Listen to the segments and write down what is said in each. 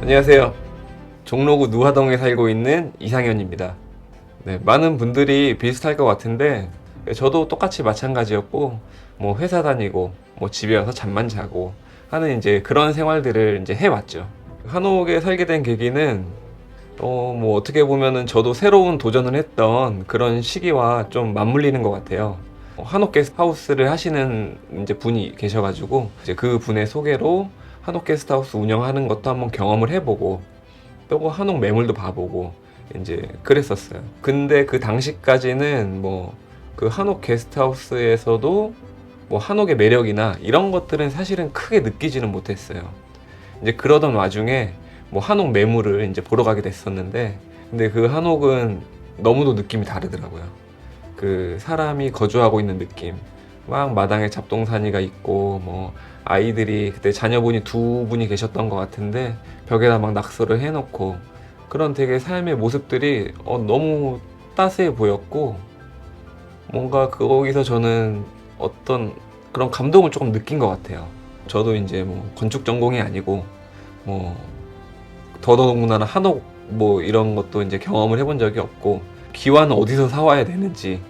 안녕하세요. 종로구 누화동에 살고 있는 이상현입니다. 네, 많은 분들이 비슷할 것 같은데 저도 똑같이 마찬가지였고, 뭐 회사 다니고 뭐 집에 와서 잠만 자고 하는 이제 그런 생활들을 이제 해왔죠. 한옥에 살게 된 계기는 뭐 어떻게 보면은 저도 새로운 도전을 했던 그런 시기와 좀 맞물리는 것 같아요. 한옥 게스트하우스를 하시는 이제 분이 계셔가지고 이제 그 분의 소개로 한옥 게스트하우스 운영하는 것도 한번 경험을 해보고 또 한옥 매물도 봐보고 이제 그랬었어요. 근데 그 당시까지는 뭐 그 한옥 게스트하우스에서도 뭐 한옥의 매력이나 이런 것들은 사실은 크게 느끼지는 못했어요. 이제 그러던 와중에 뭐 한옥 매물을 이제 보러 가게 됐었는데, 근데 그 한옥은 너무도 느낌이 다르더라고요. 그 사람이 거주하고 있는 느낌, 막 마당에 잡동사니가 있고 뭐 아이들이 그때 자녀분이 두 분이 계셨던 것 같은데 벽에다 막 낙서를 해놓고 그런 되게 삶의 모습들이 너무 따스해 보였고, 뭔가 거기서 저는 어떤 그런 감동을 조금 느낀 것 같아요. 저도 이제 뭐 건축 전공이 아니고 뭐 더더군다나 한옥 뭐 이런 것도 이제 경험을 해본 적이 없고, 기와는 어디서 사와야 되는지,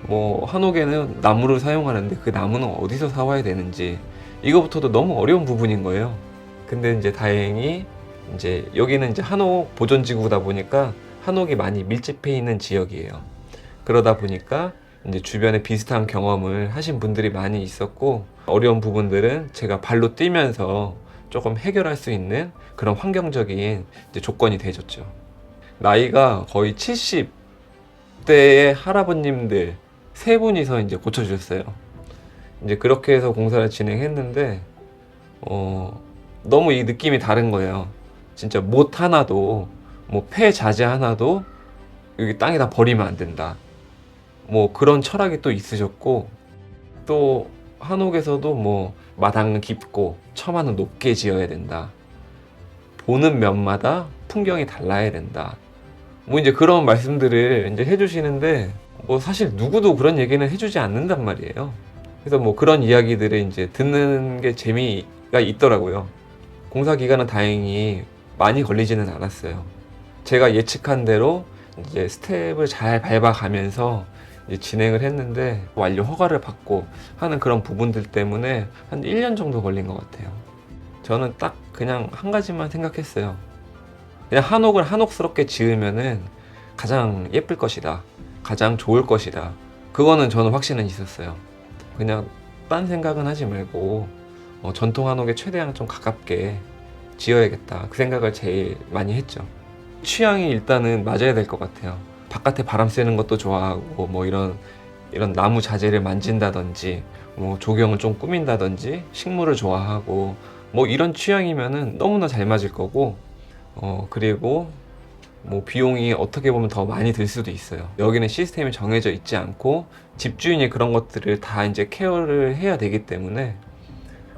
뭐 한옥에는 나무를 사용하는데 그 나무는 어디서 사와야 되는지 이거부터도 너무 어려운 부분인 거예요. 근데 이제 다행히 이제 여기는 이제 한옥 보존지구다 보니까 한옥이 많이 밀집해 있는 지역이에요. 그러다 보니까 이제 주변에 비슷한 경험을 하신 분들이 많이 있었고, 어려운 부분들은 제가 발로 뛰면서 조금 해결할 수 있는 그런 환경적인 이제 조건이 돼줬죠. 나이가 거의 70대의 할아버님들 세 분이서 이제 고쳐주셨어요. 이제 그렇게 해서 공사를 진행했는데, 너무 이 느낌이 다른 거예요. 진짜 못 하나도, 뭐 폐자재 하나도 여기 땅에다 버리면 안 된다. 뭐 그런 철학이 또 있으셨고, 또 한옥에서도 뭐 마당은 깊고 처마는 높게 지어야 된다. 보는 면마다 풍경이 달라야 된다. 뭐 이제 그런 말씀들을 이제 해주시는데, 뭐 사실 누구도 그런 얘기는 해주지 않는단 말이에요. 그래서 뭐 그런 이야기들을 이제 듣는 게 재미가 있더라고요. 공사 기간은 다행히 많이 걸리지는 않았어요. 제가 예측한 대로 이제 스텝을 잘 밟아가면서 이제 진행을 했는데 완료 허가를 받고 하는 그런 부분들 때문에 한 1년 정도 걸린 것 같아요. 저는 딱 그냥 한 가지만 생각했어요. 그냥 한옥을 한옥스럽게 지으면은 가장 예쁠 것이다. 가장 좋을 것이다. 그거는 저는 확신은 있었어요. 그냥 딴 생각은 하지 말고 전통 한옥에 최대한 좀 가깝게 지어야겠다. 그 생각을 제일 많이 했죠. 취향이 일단은 맞아야 될 것 같아요. 바깥에 바람 쐬는 것도 좋아하고 뭐 이런 나무 자재를 만진다든지 뭐 조경을 좀 꾸민다든지 식물을 좋아하고 뭐 이런 취향이면은 너무나 잘 맞을 거고, 그리고 뭐 비용이 어떻게 보면 더 많이 들 수도 있어요. 여기는 시스템이 정해져 있지 않고 집주인이 그런 것들을 다 이제 케어를 해야 되기 때문에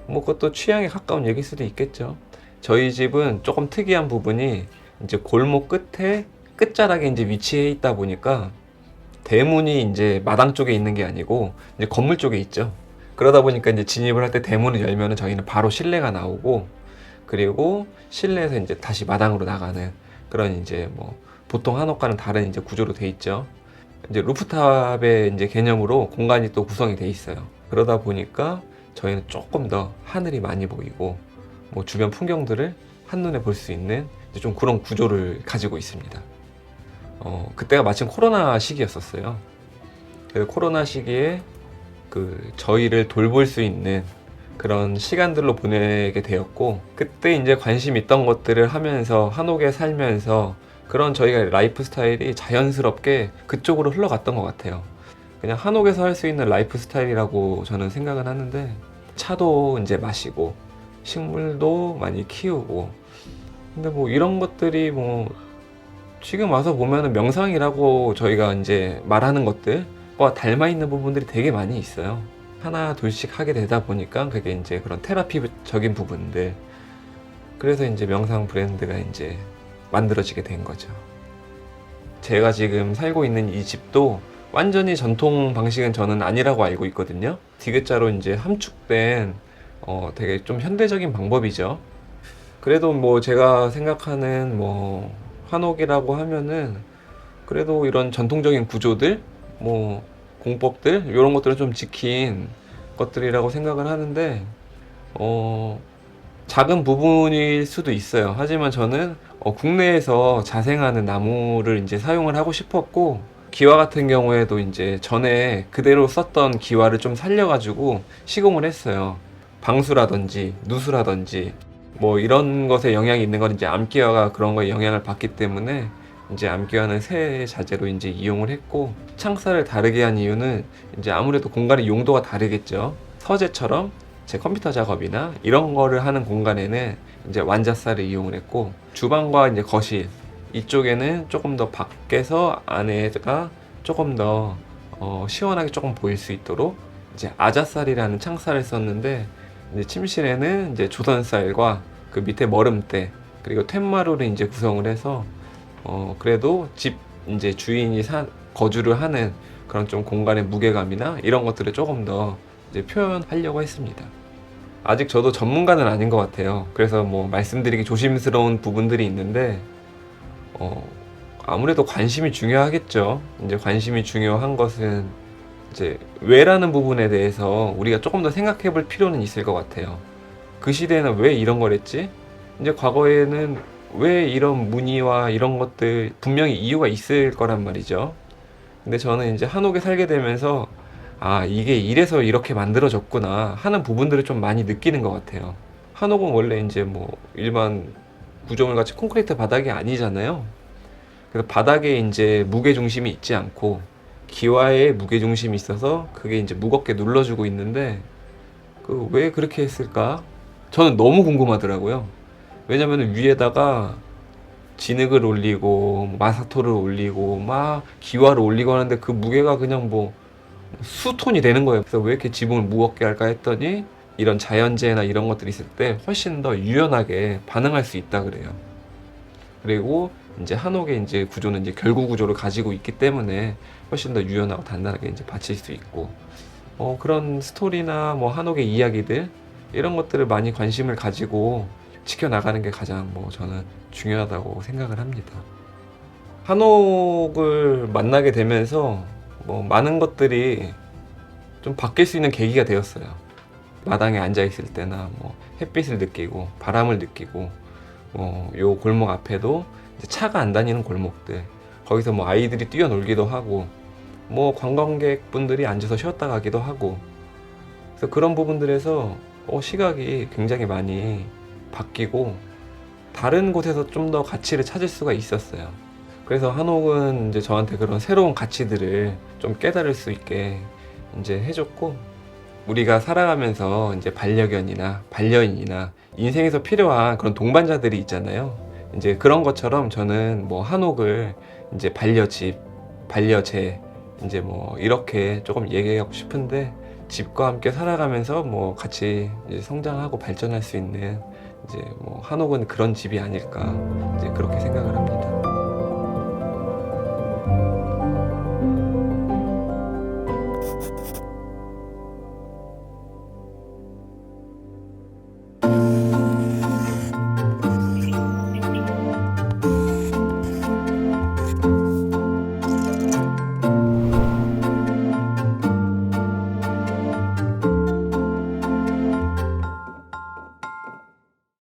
뭐 그것도 취향에 가까운 얘기일 수도 있겠죠. 저희 집은 조금 특이한 부분이 이제 골목 끝에 끝자락에 이제 위치해 있다 보니까 대문이 이제 마당 쪽에 있는 게 아니고 이제 건물 쪽에 있죠. 그러다 보니까 이제 진입을 할 때 대문을 열면은 저희는 바로 실내가 나오고, 그리고 실내에서 이제 다시 마당으로 나가는 그런 이제 뭐 보통 한옥과는 다른 이제 구조로 돼 있죠. 이제 루프탑의 이제 개념으로 공간이 또 구성이 돼 있어요. 그러다 보니까 저희는 조금 더 하늘이 많이 보이고 뭐 주변 풍경들을 한눈에 볼 수 있는 이제 좀 그런 구조를 가지고 있습니다. 그때가 마침 코로나 시기였었어요. 그래서 코로나 시기에 그 저희를 돌볼 수 있는 그런 시간들로 보내게 되었고, 그때 이제 관심 있던 것들을 하면서 한옥에 살면서 그런 저희가 라이프 스타일이 자연스럽게 그쪽으로 흘러갔던 것 같아요. 그냥 한옥에서 할 수 있는 라이프 스타일이라고 저는 생각은 하는데, 차도 이제 마시고 식물도 많이 키우고, 근데 뭐 이런 것들이 뭐 지금 와서 보면은 명상이라고 저희가 이제 말하는 것들과 닮아 있는 부분들이 되게 많이 있어요. 하나 둘씩 하게 되다 보니까 그게 이제 그런 테라피적인 부분들, 그래서 이제 명상 브랜드가 이제 만들어지게 된 거죠. 제가 지금 살고 있는 이 집도 완전히 전통 방식은 저는 아니라고 알고 있거든요. 디귿자로 이제 함축된 되게 좀 현대적인 방법이죠. 그래도 뭐 제가 생각하는 뭐 한옥이라고 하면은 그래도 이런 전통적인 구조들, 뭐 공법들 이런 것들을 좀 지킨 것들이라고 생각을 하는데 작은 부분일 수도 있어요. 하지만 저는 국내에서 자생하는 나무를 이제 사용을 하고 싶었고, 기와 같은 경우에도 이제 전에 그대로 썼던 기와를 좀 살려가지고 시공을 했어요. 방수라든지 누수라든지 뭐 이런 것에 영향이 있는 건 이제 암기와가 그런 거에 영향을 받기 때문에 이제 암기와는 새 자재로 이제 이용을 했고, 창살을 다르게 한 이유는 이제 아무래도 공간의 용도가 다르겠죠. 서재처럼 제 컴퓨터 작업이나 이런 거를 하는 공간에는 이제 완자쌀을 이용을 했고, 주방과 이제 거실 이쪽에는 조금 더 밖에서 안에가 조금 더 시원하게 조금 보일 수 있도록 이제 아자쌀이라는 창살을 썼는데, 이제 침실에는 이제 조선쌀과 그 밑에 머름대 그리고 툇마루를 이제 구성을 해서 그래도 집 이제 주인이 거주를 하는 그런 좀 공간의 무게감이나 이런 것들을 조금 더 이제 표현하려고 했습니다. 아직 저도 전문가는 아닌 것 같아요. 그래서 뭐 말씀드리기 조심스러운 부분들이 있는데 아무래도 관심이 중요하겠죠. 이제 관심이 중요한 것은 이제 왜라는 부분에 대해서 우리가 조금 더 생각해 볼 필요는 있을 것 같아요. 그 시대에는 왜 이런 걸 했지? 이제 과거에는 왜 이런 무늬와 이런 것들 분명히 이유가 있을 거란 말이죠. 근데 저는 이제 한옥에 살게 되면서 아, 이게 이래서 이렇게 만들어졌구나 하는 부분들을 좀 많이 느끼는 것 같아요. 한옥은 원래 이제 뭐 일반 구조물 같이 콘크리트 바닥이 아니잖아요. 그래서 바닥에 이제 무게 중심이 있지 않고 기와에 무게 중심이 있어서 그게 이제 무겁게 눌러주고 있는데, 그 왜 그렇게 했을까? 저는 너무 궁금하더라고요. 왜냐면 위에다가 진흙을 올리고 마사토를 올리고 막 기와를 올리고 하는데 그 무게가 그냥 뭐 수톤이 되는 거예요. 그래서 왜 이렇게 지붕을 무겁게 할까 했더니 이런 자연재해나 이런 것들이 있을 때 훨씬 더 유연하게 반응할 수 있다 그래요. 그리고 이제 한옥의 이제 구조는 이제 결구 구조를 가지고 있기 때문에 훨씬 더 유연하고 단단하게 이제 받칠 수 있고, 그런 스토리나 뭐 한옥의 이야기들 이런 것들을 많이 관심을 가지고 지켜나가는 게 가장 뭐 저는 중요하다고 생각을 합니다. 한옥을 만나게 되면서 뭐 많은 것들이 좀 바뀔 수 있는 계기가 되었어요. 마당에 앉아 있을 때나 뭐 햇빛을 느끼고 바람을 느끼고, 요 골목 앞에도 이제 차가 안 다니는 골목들, 거기서 뭐 아이들이 뛰어놀기도 하고 뭐 관광객분들이 앉아서 쉬었다 가기도 하고, 그래서 그런 부분들에서 시각이 굉장히 많이 바뀌고 다른 곳에서 좀 더 가치를 찾을 수가 있었어요. 그래서 한옥은 이제 저한테 그런 새로운 가치들을 좀 깨달을 수 있게 이제 해줬고, 우리가 살아가면서 이제 반려견이나 반려인이나 인생에서 필요한 그런 동반자들이 있잖아요. 이제 그런 것처럼 저는 뭐 한옥을 이제 반려집, 반려재 이제 뭐 이렇게 조금 얘기하고 싶은데, 집과 함께 살아가면서 뭐 같이 이제 성장하고 발전할 수 있는 이제 뭐 한옥은 그런 집이 아닐까 이제 그렇게 생각을 합니다.